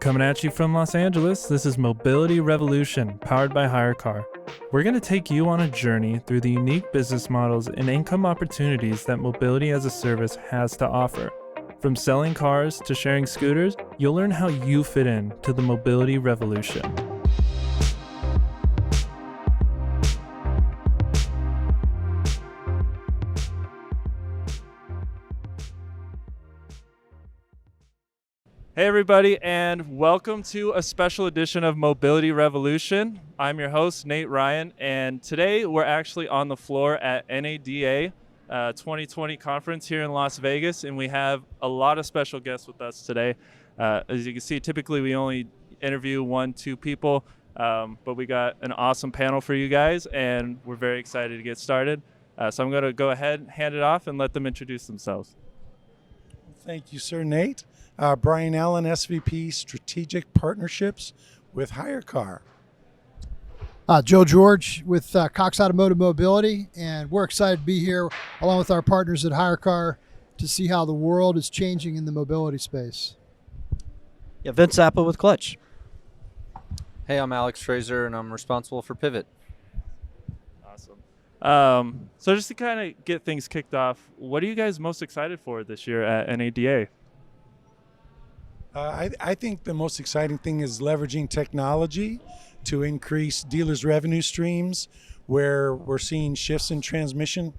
Coming at you from Los Angeles, this is Mobility Revolution, powered by HyreCar. We're going to take you on a journey through the unique business models and income opportunities that mobility as a service has to offer. From selling cars to sharing scooters, you'll learn how you fit in to the mobility revolution. Hey everybody, and welcome to a special edition of Mobility Revolution. I'm your host, Nate Ryan, and today we're actually on the floor at NADA 2020 conference here in Las Vegas, and we have a lot of special guests with us today. As you can see, typically we only interview 1-2 people, but we got an awesome panel for you guys, and we're very excited to get started. So I'm going to go ahead and hand it off and let them introduce themselves. Thank you, sir, Nate. Brian Allan, SVP Strategic Partnerships with HyreCar. Joe George with Cox Automotive Mobility, and we're excited to be here along with our partners at HyreCar to see how the world is changing in the mobility space. Yeah, Vince Zappa with Clutch. Hey, I'm Alex Fraser, and I'm responsible for Pivot. Awesome. So just to kind of get things kicked off, what are you guys most excited for this year at NADA? I think the most exciting thing is leveraging technology to increase dealers' revenue streams, where we're seeing shifts in transportation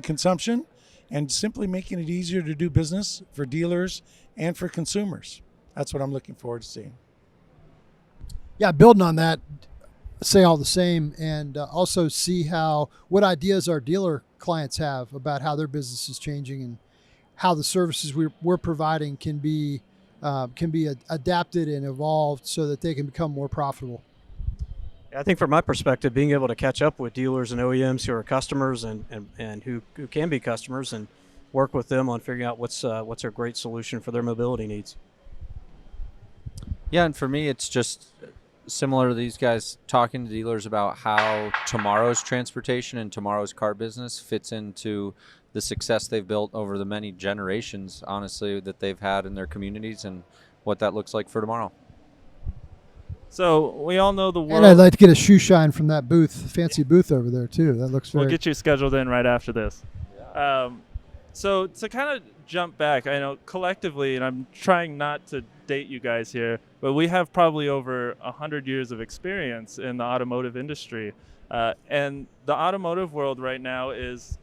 consumption, and simply making it easier to do business for dealers and for consumers. That's what I'm looking forward to seeing. Yeah, building on that, say all the same, and also see what ideas our dealer clients have about how their business is changing and how the services we're providing can be adapted and evolved so that they can become more profitable. I think from my perspective, being able to catch up with dealers and OEMs who are customers and who can be customers and work with them on figuring out what's a great solution for their mobility needs. Yeah, and for me, it's just similar to these guys talking to dealers about how tomorrow's transportation and tomorrow's car business fits into the success they've built over the many generations, honestly, that they've had in their communities and what that looks like for tomorrow. So we all know the world. And I'd like to get a shoe shine from that fancy booth over there too. That looks very. We'll get you scheduled in right after this. Yeah. So to kind of jump back, I know collectively, and I'm trying not to date you guys here, but we have probably over 100 years of experience in the automotive industry. And the automotive world right now is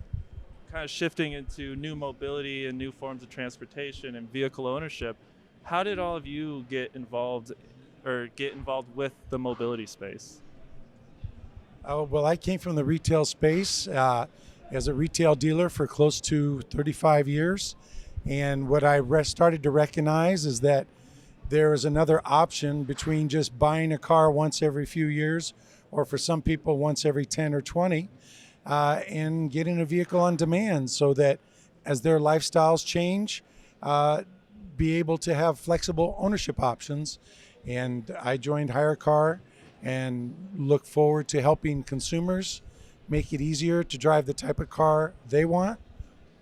kind of shifting into new mobility and new forms of transportation and vehicle ownership. How did all of you get involved with the mobility space? Well, I came from the retail space as a retail dealer for close to 35 years. And what I started to recognize is that there is another option between just buying a car once every few years, or for some people once every 10 or 20, and getting a vehicle on demand so that as their lifestyles change, be able to have flexible ownership options. And I joined HyreCar and look forward to helping consumers make it easier to drive the type of car they want,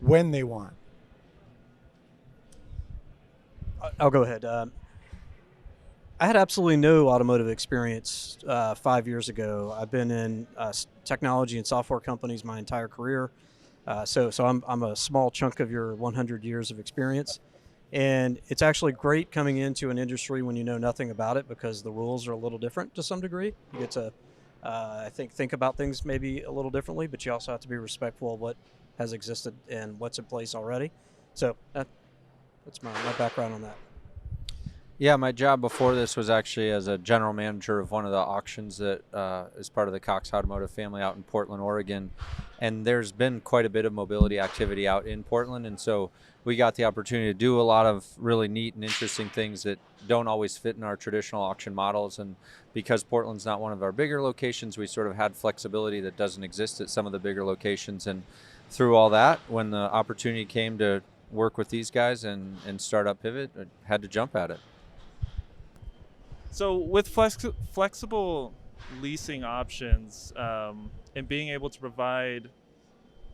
when they want. I'll go ahead. I had absolutely no automotive experience 5 years ago. I've been in technology and software companies my entire career. So I'm a small chunk of your 100 years of experience. And it's actually great coming into an industry when you know nothing about it, because the rules are a little different to some degree. You get to, I think about things maybe a little differently, but you also have to be respectful of what has existed and what's in place already. So that's my background on that. Yeah, my job before this was actually as a general manager of one of the auctions that is part of the Cox Automotive family out in Portland, Oregon. And there's been quite a bit of mobility activity out in Portland. And so we got the opportunity to do a lot of really neat and interesting things that don't always fit in our traditional auction models. And because Portland's not one of our bigger locations, we sort of had flexibility that doesn't exist at some of the bigger locations. And through all that, when the opportunity came to work with these guys and start up Pivot, I had to jump at it. So with flexible leasing options and being able to provide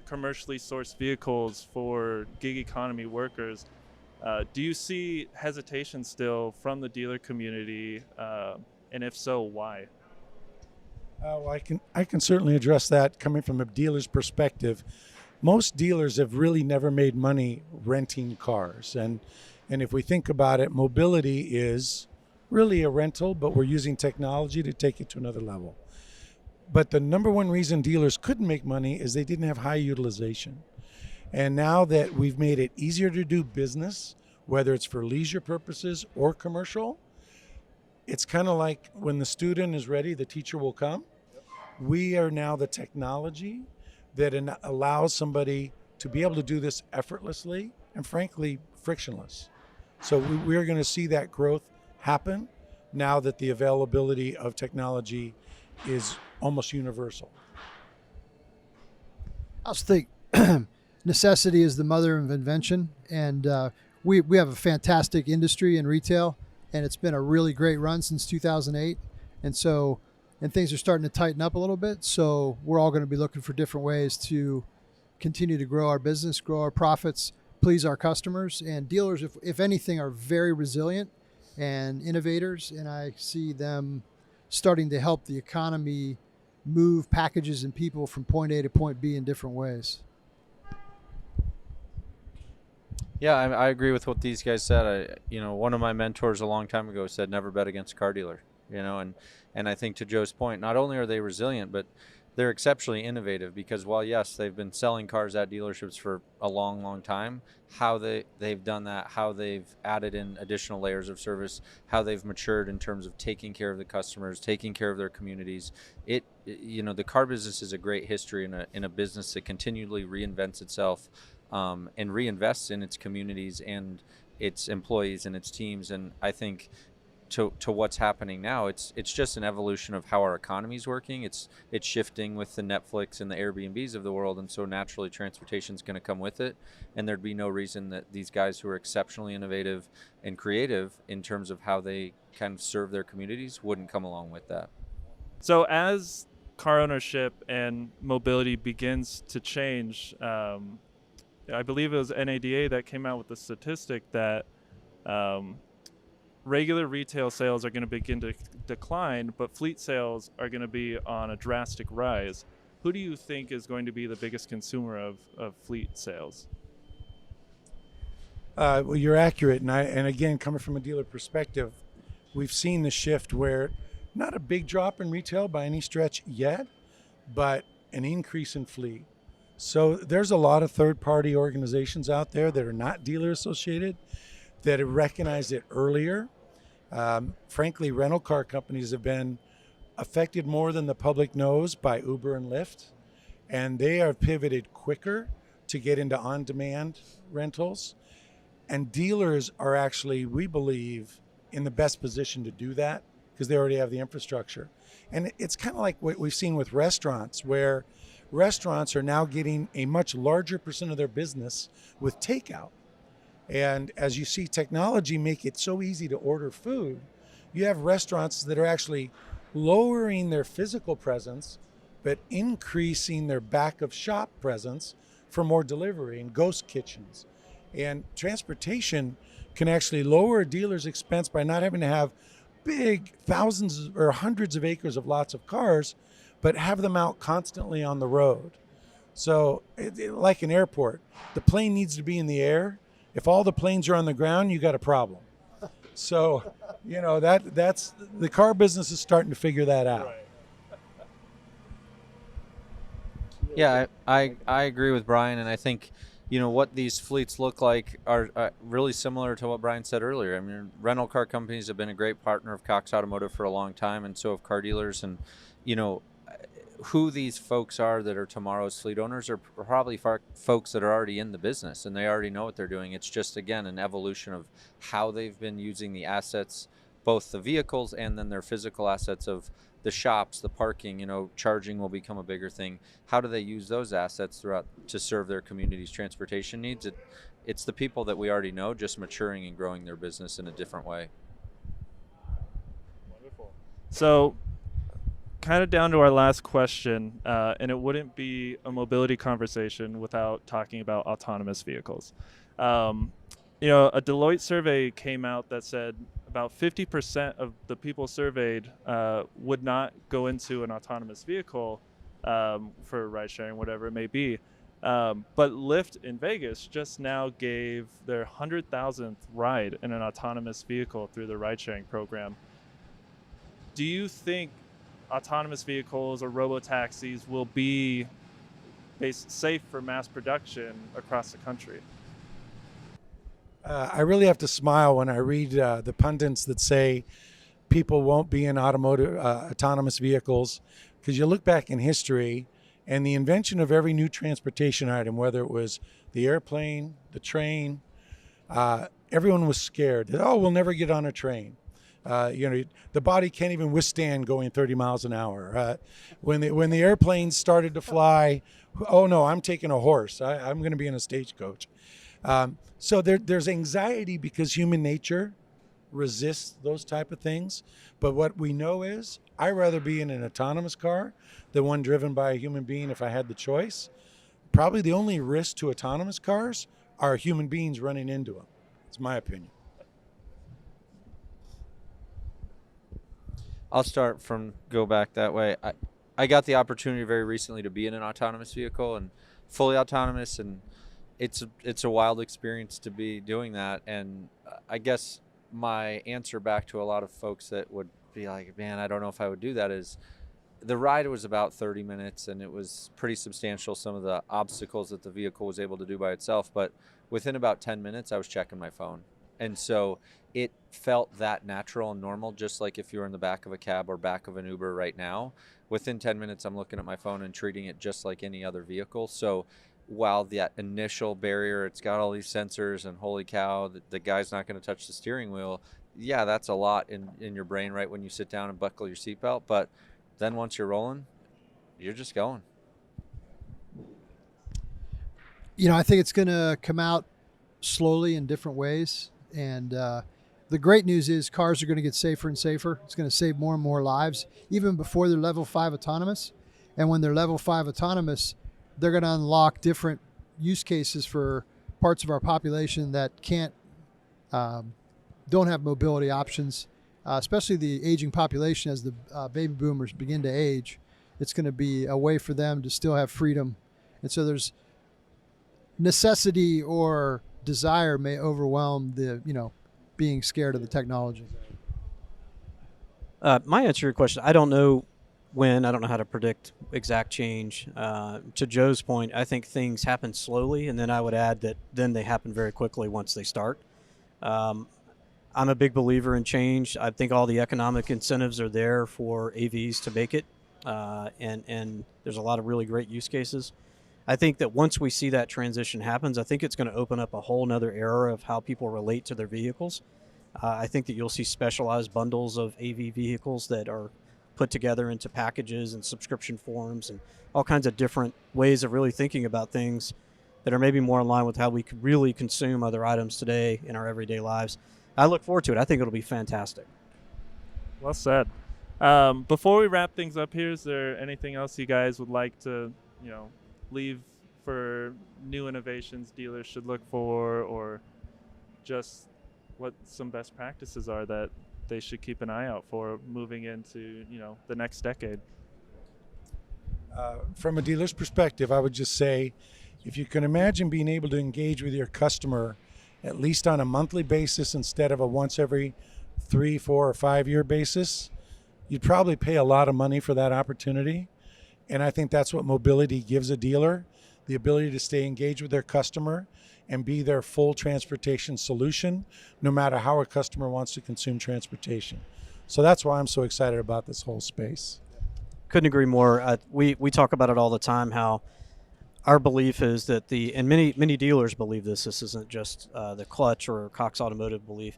commercially sourced vehicles for gig economy workers, Do you see hesitation still from the dealer community, and if so, why? Well, I can certainly address that coming from a dealer's perspective. Most dealers have really never made money renting cars, and if we think about it, mobility is really a rental, but we're using technology to take it to another level. But the number one reason dealers couldn't make money is they didn't have high utilization. And now that we've made it easier to do business, whether it's for leisure purposes or commercial, it's kind of like when the student is ready, the teacher will come. We are now the technology that allows somebody to be able to do this effortlessly and frankly frictionless. So we're going to see that growth happen now that the availability of technology is almost universal. I also think necessity is the mother of invention, and we have a fantastic industry in retail, and it's been a really great run since 2008, and things are starting to tighten up a little bit. So we're all going to be looking for different ways to continue to grow our business, grow our profits, please our customers. And dealers, if anything, are very resilient and innovators, and I see them starting to help the economy move packages and people from point A to point B in different ways. Yeah, I agree with what these guys said. One of my mentors a long time ago said, never bet against a car dealer. And I think to Joe's point, not only are they resilient, but they're exceptionally innovative, because while yes, they've been selling cars at dealerships for a long, long time, how they've done that, how they've added in additional layers of service, how they've matured in terms of taking care of the customers, taking care of their communities. The car business is a great history in a business that continually reinvents itself, and reinvests in its communities and its employees and its teams. And I think to what's happening now, it's just an evolution of how our economy is working. It's shifting with the Netflix and the Airbnbs of the world, and so naturally transportation is going to come with it. And there'd be no reason that these guys who are exceptionally innovative and creative in terms of how they kind of serve their communities wouldn't come along with that. So as car ownership and mobility begins to change, I believe it was NADA that came out with the statistic that regular retail sales are going to begin to decline, but fleet sales are going to be on a drastic rise. Who do you think is going to be the biggest consumer of fleet sales? Well, you're accurate, and again, coming from a dealer perspective, we've seen the shift where not a big drop in retail by any stretch yet, but an increase in fleet. So there's a lot of third-party organizations out there that are not dealer associated that have recognized it earlier. Frankly, rental car companies have been affected more than the public knows by Uber and Lyft, and they have pivoted quicker to get into on-demand rentals. And dealers are actually, we believe, in the best position to do that because they already have the infrastructure. And it's kind of like what we've seen with restaurants, where restaurants are now getting a much larger percent of their business with takeout. And as you see technology make it so easy to order food, you have restaurants that are actually lowering their physical presence, but increasing their back of shop presence for more delivery and ghost kitchens. And transportation can actually lower a dealer's expense by not having to have big thousands or hundreds of acres of lots of cars, but have them out constantly on the road. So like an airport, the plane needs to be in the air. If all the planes are on the ground, you got a problem. So, that's the car business is starting to figure that out. Right. Yeah, I agree with Brian, and I think what these fleets look like are really similar to what Brian said earlier. I mean, rental car companies have been a great partner of Cox Automotive for a long time, and so have car dealers. And who these folks are that are tomorrow's fleet owners are probably folks that are already in the business and they already know what they're doing. It's just, again, an evolution of how they've been using the assets, both the vehicles and then their physical assets of the shops, the parking. Charging will become a bigger thing. How do they use those assets throughout to serve their community's transportation needs? It's the people that we already know, just maturing and growing their business in a different way. Wonderful. So kind of down to our last question, and it wouldn't be a mobility conversation without talking about autonomous vehicles. A Deloitte survey came out that said about 50% of the people surveyed would not go into an autonomous vehicle for ride sharing, whatever it may be. But Lyft in Vegas just now gave their 100,000th ride in an autonomous vehicle through the ride sharing program. Do you think autonomous vehicles or robo-taxis will be safe for mass production across the country? I really have to smile when I read the pundits that say people won't be in autonomous vehicles, because you look back in history and the invention of every new transportation item, whether it was the airplane, the train, everyone was scared that, oh, we'll never get on a train. The body can't even withstand going 30 miles an hour. When the airplanes started to fly, oh no, I'm taking a horse. I'm going to be in a stagecoach. So there's anxiety because human nature resists those type of things. But what we know is I'd rather be in an autonomous car than one driven by a human being if I had the choice. Probably the only risk to autonomous cars are human beings running into them. It's my opinion. I'll go back that way. I got the opportunity very recently to be in an autonomous vehicle and fully autonomous, and it's a wild experience to be doing that. And I guess my answer back to a lot of folks that would be like, man, I don't know if I would do that, is the ride was about 30 minutes and it was pretty substantial, some of the obstacles that the vehicle was able to do by itself. But within about 10 minutes, I was checking my phone. And so it felt that natural and normal, just like if you were in the back of a cab or back of an Uber right now. Within 10 minutes, I'm looking at my phone and treating it just like any other vehicle. So while that initial barrier, it's got all these sensors and holy cow, the guy's not going to touch the steering wheel. Yeah, that's a lot in your brain right when you sit down and buckle your seatbelt. But then once you're rolling, you're just going. I think it's going to come out slowly in different ways. And the great news is cars are going to get safer and safer. It's going to save more and more lives, even before they're level 5 autonomous. And when they're level 5 autonomous, they're going to unlock different use cases for parts of our population that don't have mobility options, especially the aging population. As the baby boomers begin to age, it's going to be a way for them to still have freedom. And so there's necessity or desire may overwhelm the, being scared of the technology. My answer to your question, I don't know when, I don't know how to predict exact change. To Joe's point, I think things happen slowly, and then I would add that then they happen very quickly once they start. I'm a big believer in change. I think all the economic incentives are there for AVs to make it, and there's a lot of really great use cases. I think that once we see that transition happens, I think it's going to open up a whole nother era of how people relate to their vehicles. I think that you'll see specialized bundles of AV vehicles that are put together into packages and subscription forms and all kinds of different ways of really thinking about things that are maybe more in line with how we could really consume other items today in our everyday lives. I look forward to it. I think it'll be fantastic. Well said. Before we wrap things up here, is there anything else you guys would like to, leave for new innovations dealers should look for, or just what some best practices are that they should keep an eye out for moving into, the next decade? From a dealer's perspective, I would just say, if you can imagine being able to engage with your customer at least on a monthly basis instead of a once every 3, 4, or 5 year basis, you'd probably pay a lot of money for that opportunity. And I think that's what mobility gives a dealer, the ability to stay engaged with their customer and be their full transportation solution, no matter how a customer wants to consume transportation. So that's why I'm so excited about this whole space. Couldn't agree more. We talk about it all the time, how our belief is that and many dealers believe this isn't just the Clutch or Cox Automotive belief.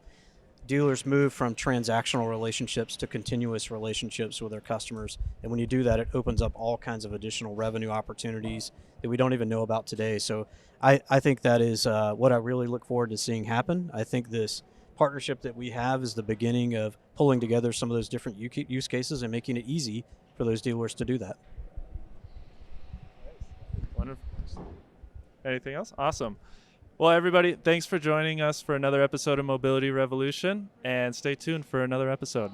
Dealers move from transactional relationships to continuous relationships with their customers. And when you do that, it opens up all kinds of additional revenue opportunities that we don't even know about today. So I think that is what I really look forward to seeing happen. I think this partnership that we have is the beginning of pulling together some of those different use cases and making it easy for those dealers to do that. Wonderful. Anything else? Awesome. Well, everybody, thanks for joining us for another episode of Mobility Revolution, and stay tuned for another episode.